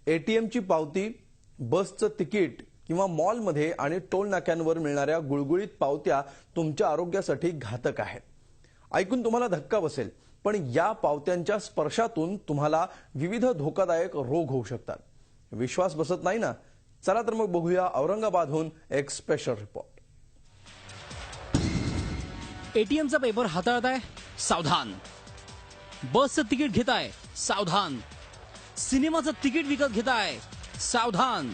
एटीएमची पावती, बसचं तिकीट किंवा मॉलमध्ये आणि टोल नाक्यांवर मिळणाऱ्या गुळगुळीत पावत्या तुमच्या आरोग्यासाठी घातक आहेत. ऐकून तुम्हाला धक्का बसेल, पण या पावत्यांच्या स्पर्शातून तुम्हाला विविध धोकादायक रोग होऊ शकतात. विश्वास बसत नाही ना? चला तर मग बघूया औरंगाबादहून एक स्पेशल रिपोर्ट. एटीएमचा पेपर हाताळताय, सावधान. बसचं तिकीट घेताय, सावधान. सिनेमाचं तिकीट विकत घेताय, सावधान.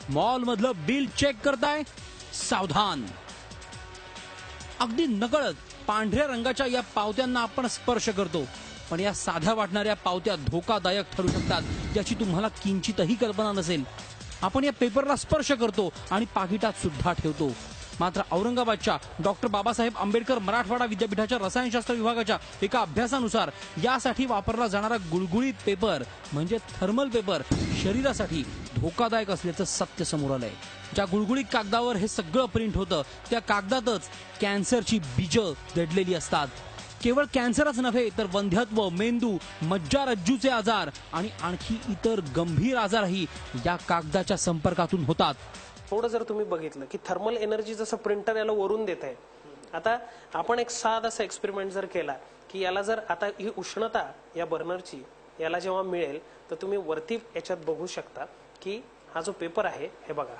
मॉल मधलं बिल चेक करताय, सावधान. अगदी नकळत पांढऱ्या रंगाच्या या पावत्यांना आपण स्पर्श करतो, पण या साध्या वाटणाऱ्या पावत्या धोकादायक ठरू शकतात याची तुम्हाला किंचितही कल्पना नसेल. आपण या पेपरला स्पर्श करतो आणि पाकिटात सुद्धा ठेवतो. मात्र औरंगाबादच्या डॉक्टर बाबासाहेब आंबेडकर मराठवाडा विद्यापीठाच्या रसायनशास्त्र विभागाच्या एका अभ्यासानुसार यासाठी वापरला जाणारा गुळगुळीत पेपर म्हणजे थर्मल पेपर शरीरासाठी धोकादायक असल्याचं सत्य समोर आलंय. ज्या गुळगुळीत कागदावर हे सगळं प्रिंट होतं त्या कागदातच कॅन्सरची बीजं दडलेली असतात. केवळ कॅन्सरच नव्हे तर वंध्यत्व, मेंदू, मज्जारज्जूचे आजार आणि आणखी इतर गंभीर आजारही या कागदाच्या संपर्कातून होतात. थोडं जर तुम्ही बघितलं की थर्मल एनर्जी जसं प्रिंटर याला वरून देत आहे, आता आपण एक साधासा एक्सपेरिमेंट जर केला की याला जर आता ही उष्णता या बर्नरची याला जेव्हा मिळेल तर तुम्ही वरती याच्यात बघू शकता की हा जो पेपर आहे हे बघा,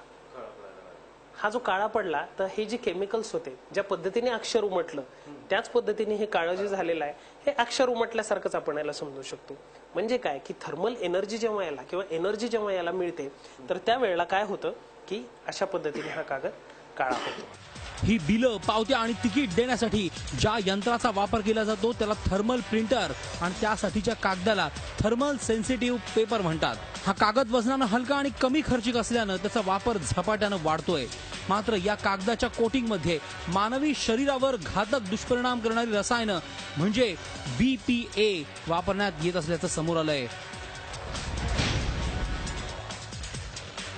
हा जो काळा पडला तर हे जे केमिकल्स होते ज्या पद्धतीने अक्षर उमटलं त्याच पद्धतीने हे काळं जे झालेलं आहे हे अक्षर उमटल्यासारखंच आपण याला समजू शकतो. म्हणजे काय की थर्मल एनर्जी जेव्हा याला किंवा एनर्जी जेव्हा याला मिळते तर त्यावेळेला काय होतं की अशा पद्धतीने हा कागद काळा होतो. ही बिलं, पावत्या आणि तिकीट देण्यासाठी ज्या यंत्राचा वापर केला जातो त्याला थर्मल प्रिंटर आणि त्यासाठीच्या कागदाला थर्मल सेन्सिटिव्ह पेपर म्हणतात. हा कागद वजनानं हलका आणि कमी खर्चिक असल्यानं त्याचा वापर झपाट्यानं वाढतोय. मात्र या कागदाच्या कोटिंगमध्ये मानवी शरीरावर घातक दुष्परिणाम करणारी रसायनं म्हणजे BPA वापरण्यात येत असल्याचं समोर आलंय.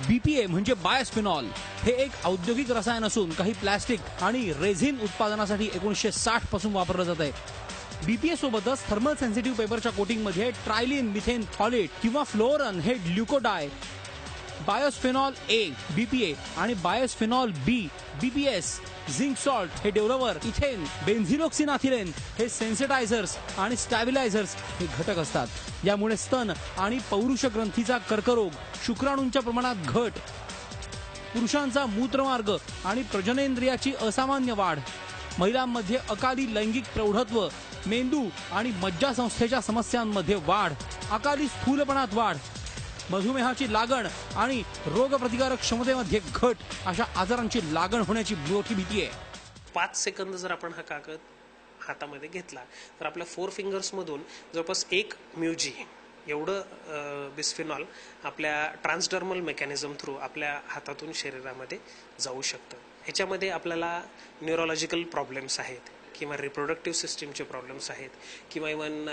BPA म्हणजे बायोस्फिनॉल. हे एक औद्योगिक रसायन असून काही प्लास्टिक आणि रेझिन उत्पादनासाठी 1960 पासून वापरलं जात आहे. BPA सोबतच थर्मल सेन्सिटिव्ह पेपरच्या कोटिंगमध्ये ट्रायलिन मिथेन फॉलेट किंवा फ्लोरन हे ग्लुकोडाय, बायोस्फेनॉल A BPA आणि बायोस्फेनॉल B BPS, झिंक सॉल्ट हे डेव्हलपर, इथेन, बेन्झिलोक्सिनाथिलेन हे सेन्सिटायझर्स आणि स्टॅबिलायझर्स हे घटक असतात. यामुळे स्तन आणि पौरुष ग्रंथीचा कर्करोग, शुक्राणूंच्या प्रमाणात घट, पुरुषांचा मूत्रमार्ग आणि प्रजनेंद्रियाची असामान्य वाढ, महिलांमध्ये अकाली लैंगिक प्रौढत्व, मेंदू आणि मज्जासंस्थेच्या समस्यांमध्ये वाढ, अकाली स्थूलपणात वाढ, मधुमेहाची लागण आणि रोगप्रतिकारक क्षमतेमध्ये घट अशा आजारांची लागण होण्याची मोठी भीती आहे. 5 सेकंद जर आपण हा कागद हातामध्ये घेतला तर आपल्या 4 फिंगर्स मधून जवळपास 1 म्यूजी एवढं बिस्फिनॉल आपल्या ट्रान्सडर्मल मेकॅनिझम थ्रू आपल्या हातातून शरीरामध्ये जाऊ शकतं. ह्याच्यामध्ये आपल्याला न्यूरोलॉजिकल प्रॉब्लेम्स आहेत किंवा रिप्रोडक्टिव्ह सिस्टीमचे प्रॉब्लेम्स आहेत किंवा इव्हन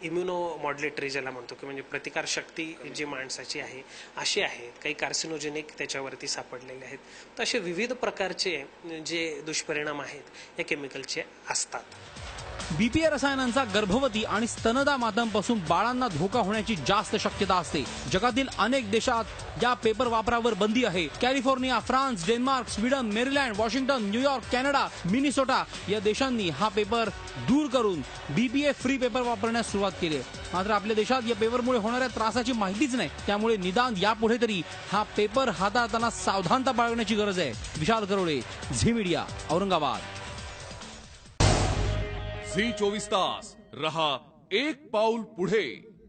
इम्युनो मॉड्युलेटरी ज्याला म्हणतो की म्हणजे प्रतिकारशक्ती जी माणसाची आहे अशी आहेत. काही कार्सिनोजेनिक त्याच्यावरती सापडलेले आहेत. तर असे विविध प्रकारचे जे दुष्परिणाम आहेत या केमिकलचे असतात. BPA रसायनांचा गर्भवती आणि स्तनदा मातांपासून बाळांना धोका होण्याची जास्त शक्यता असते. जगातील अनेक देशात या पेपर वापरावर बंदी आहे. California, France, Denmark, Sweden, Maryland, Washington, New York, Canada, Minnesota या देशांनी हा पेपर दूर करून BPA फ्री पेपर वापरण्यास सुरुवात केली. मात्र आपल्या देशात या पेपरमुळे होणाऱ्या त्रासाची माहितीच नाही. त्यामुळे निदान यापुढे तरी हा पेपर हाताळताना सावधानता बाळगण्याची गरज आहे. विशाल करोळे, झी मीडिया, औरंगाबाद. झी 24 तास रहा एक पाऊल पुढे.